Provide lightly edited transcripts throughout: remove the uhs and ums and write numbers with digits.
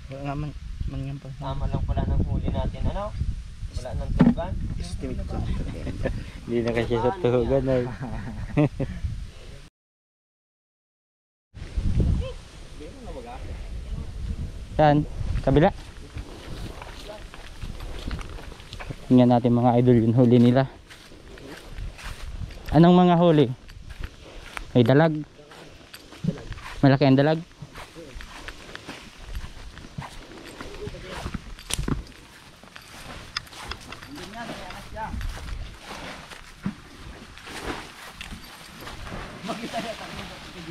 Wala nga man yan pa. Tama lang pala ng huli natin, ano? Wala nang tugan. Hindi na kasi sa tuhugan ay. Saan? Kabila? Tingnan natin mga idol yung huli nila. Anong mga huli? May dalag? Malaki ang dalag?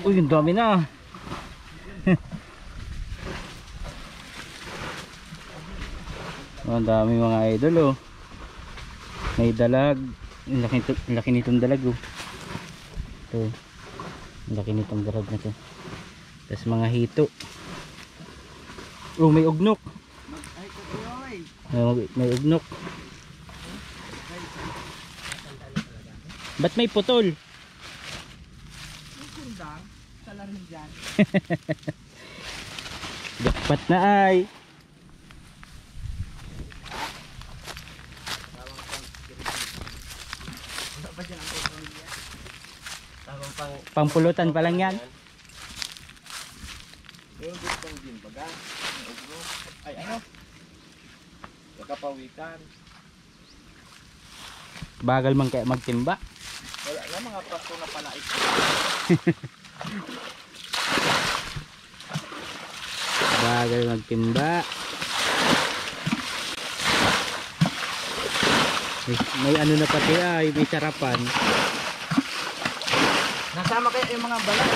Uy, ang dami na. Ang dami mga idol oh. May dalag. Laki nitong dalag oh. Ito. Laki nitong dalag na to. Tapos mga hito. Oh, may ugnok. May ugnok. Ba't may putol? Dapat na ay. Pampulutan pa lang yan. Ay ano? Nakapawikan. Bagal man kaya magtimba. Wala na mga pasto na pala ito. Bagal magtimba. May ano na pati ay, may sarapan. Nasama kaya yung mga balat.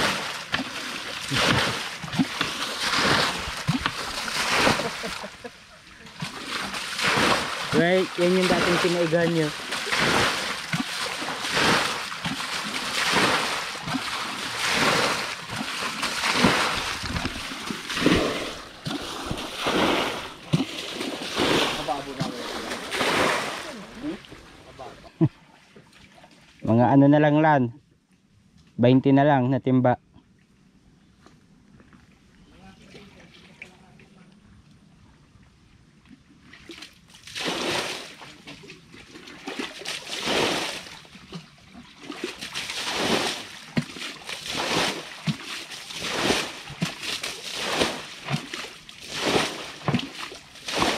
Right, yan yung dating pinaigahan nyo. Mga ano na lang lan, 20 na lang na timba.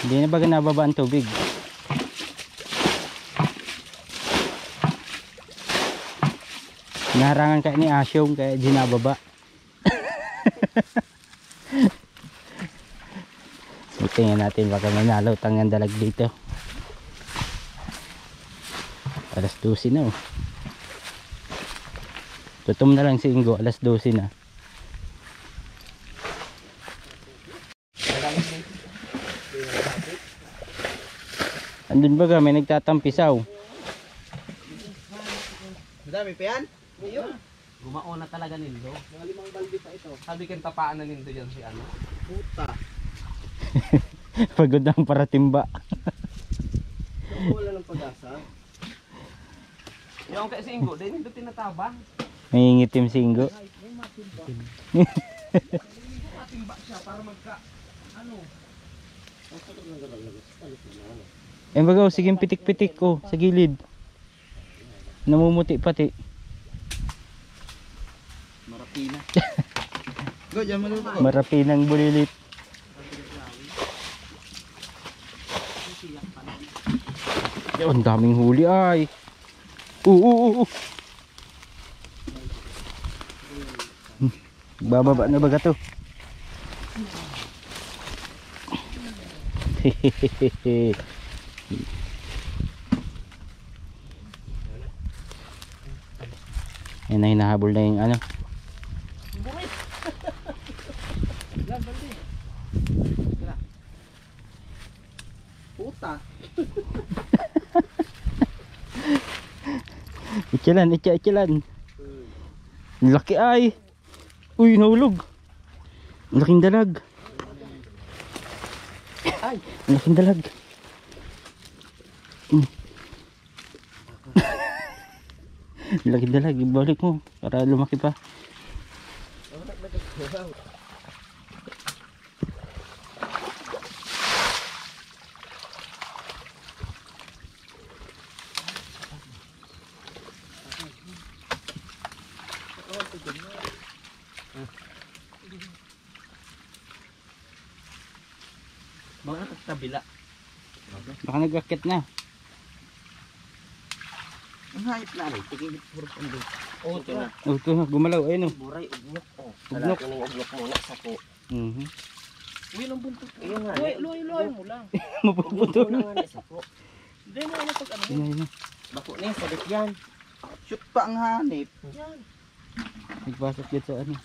Hindi na ba nababa ang tubig? Naharangan kaya ni Asyong kaya ginababa. Tingnan natin baka manalo tangan dalag dito. Alas 12 na oh. Tutom na lang si Ingo, alas 12 na. Andun baga may nagtatampisaw. Madami pa yan? Ayun. Gumao na talaga nindo. Mga 5 balde pa ito. Sabi kang tapaan na nindo yan si ano. Puta. Pagod ang para timba. Wala ng pag-asa. Yung kay si Ingo, dahil nindo tinatabang. May ngitim si Ingo. Matimba siya para magka, ano. Eh baga, sige pitik-pitik ko sa gilid. Namumuti pati. Marapina. Go, dyan mo lupa. Marapinang bulilit. Ang daming huli ay. Bababa na baga to. Hehehe. Yan na hinahabol na yung ano. Puta. Ikilan, ikilan. Laki ay. Uy, nahulog. Laking dalag. Ay. Laking dalag. Laking dalag. Ibalik mo para lumaki pa. Baka tabila. Baka nag-akit na. Ang hayop na rin. Tigil puro pando. Oo, ito na. Oh, ito na, gumalaw. Ayun oh. Buray, ugnok. Oh, Ugnok. lalaki ng ugnok muna sa po. Mhm. Uy, ang buntot. Ayun nga. Luhay mo lang. Mapuputol. Ugnok muna nga sa po. Hindi mo ano pag ano. Ayun, ayun. Bako na yan, sabit yan. Shoot pa ang hanip. Yan. Nagpasok yun sa ano.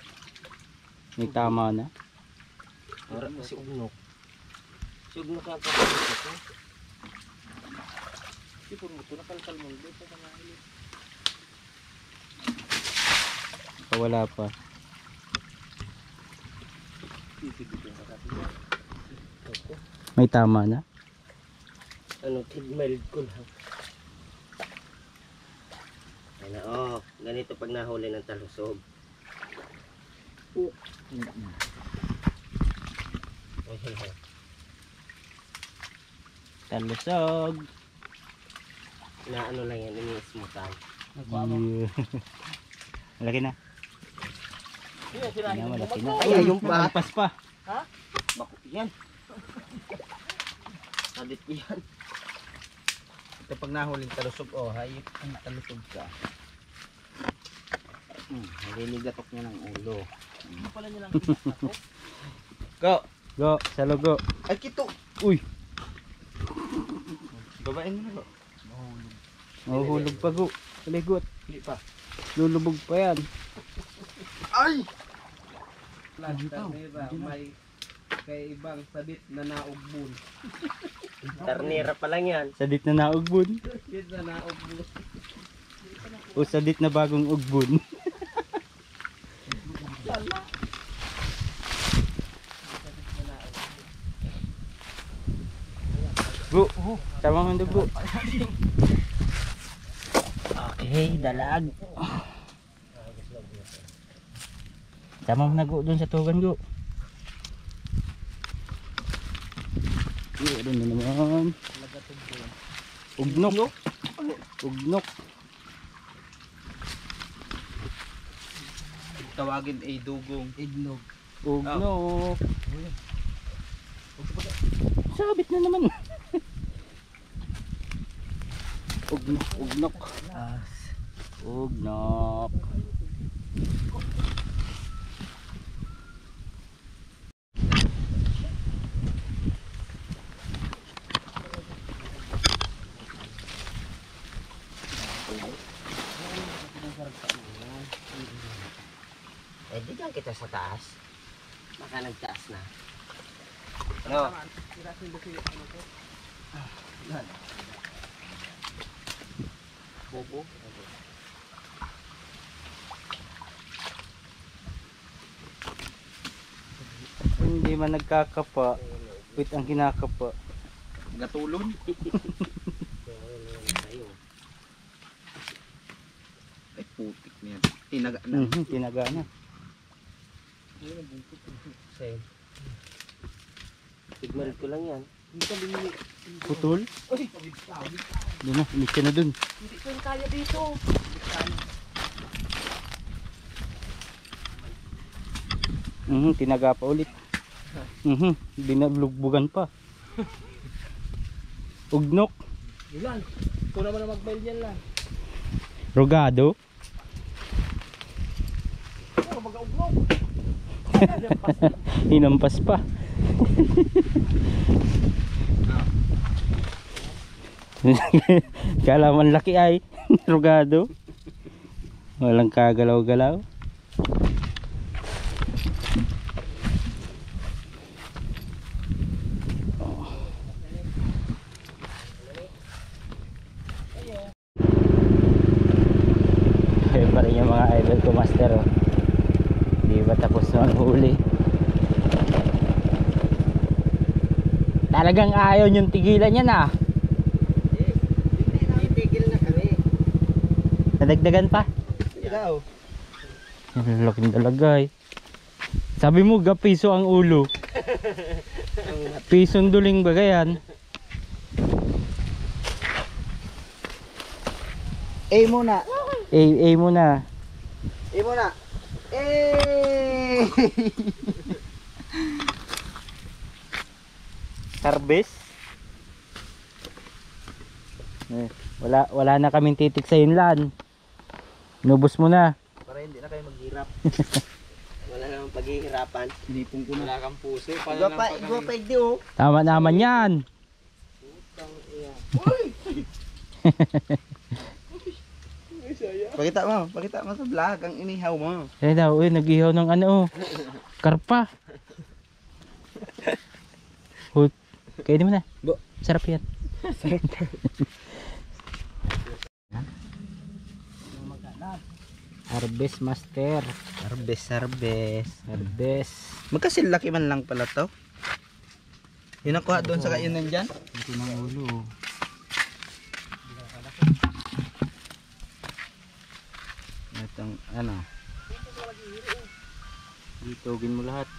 May tama na. Mara pa si ugnok. Si ugnok yan pa ito. Sipur mo ito, nakalkal mo. Dito ka na hili. Wala pa. May tama na. Ano, tigmild ko lang. Ayun na, oh. Ganito pag nahuli ng talusog. Ayun na. Talusog. Na ano lang yan, ini-smoothan. Yeah. Malaki na. Yan, sirahin mo. Malaki na. Ay, yung pa. Pas pa. Bako yan. Sabit yan. Ito pag nahuling talusog, oh, hayop ang talusog ka. Naliligatok niya ng ulo. Hindi pala nilang ito. Go! Go, sa logo. Ay, kito! Uy, Babain mo na, go. mahuhulog pa go. Paligot. Hindi pa. Lulubog pa yan. Ay! May kay ibang sabit na naugbon. Ternera pa lang yan. Sadit na naugbon. Sabit na naugbon. O sadit na bagong ugbon. Go. Tama mo dugo. Okay, dalag. Tama mo na go dun sa tugan go. Doon na naman. Ugnok. Ugnok. Tawagin ay dugong. Idnog. Ugnok. Sabit na naman. Ugnok. Ugnok. Ugnok. Eh, di dyan kita sa taas. Baka nagtaas na. Ano? Bobo. Hindi man nagkakapa. Wait ang kinakapa. Gatulon. Ay, putik niya. Tinaga na. Tinaga na. Same. Tigmarid ko lang yan. Putol. Doon na, ulit ka na dun. Hindi ko yung kaya dito. Tinaga pa ulit. Binalugbugan pa. Ugnok. Ilan? Ito naman na mag-bail dyan lang. Rogado. Oh, mag-auglog. Hinampas pa. Kala man laki ay. Rogado. Walang kagalaw-galaw. Ayun pa rin yung mga idol ko, master. Oh. Di ba tapos na ang huli? Talagang ayaw yung tigilan yan ah. Itigil na kami. Nadagdagan pa. Ikaw. Ang laking dalagay. Sabi mo gapiso ang ulo. Pisong duling ba yan? A muna. A muna. A muna. Eh! Harvest. Wala na kaming titik sa inland. Inubos mo na. Para hindi na kayo maghirap. Wala namang paghihirapan. Inipong ko na. Wala kang puso. Igwa pa hindi oh. Tama naman yan. Pakita mo sa vlog ang inihaw mo. Eh daw, nag-ihaw ng ano, karpa. Kaya di mo na. Sarap yan. Harvest master. Harvest. Magkasilaki man lang pala to. Yun ang kuha doon sa kainan dyan. Ito ng ulo. Itong ano. Ditugin mo lahat.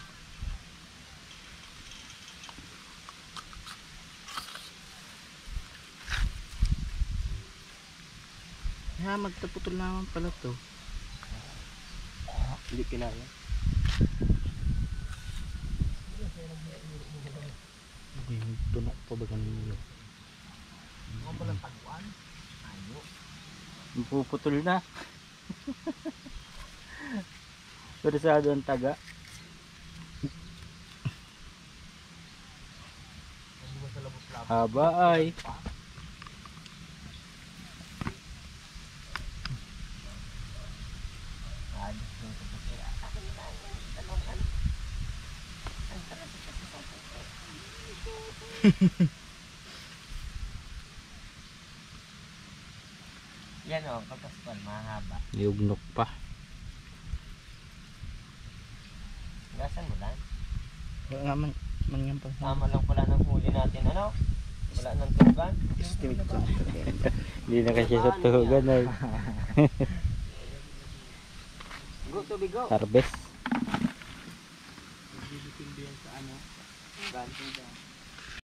Ha, magtaputol naman pala to. Hindi kinaya. Tunok pa ba kanino? Puputol na. Persado ang taga. Haba ay. Yan o, kapaspan, mahaba. Yugnok pa. Gasan mo lang. Wala nga man yan pa. Tama lang pala ng huli natin, ano? Wala nang tugan. Estimate ko. Hindi na kasi sa tuhugan ay. Go to be go. Harvest. Hindi yan sa ano. Ganto dyan.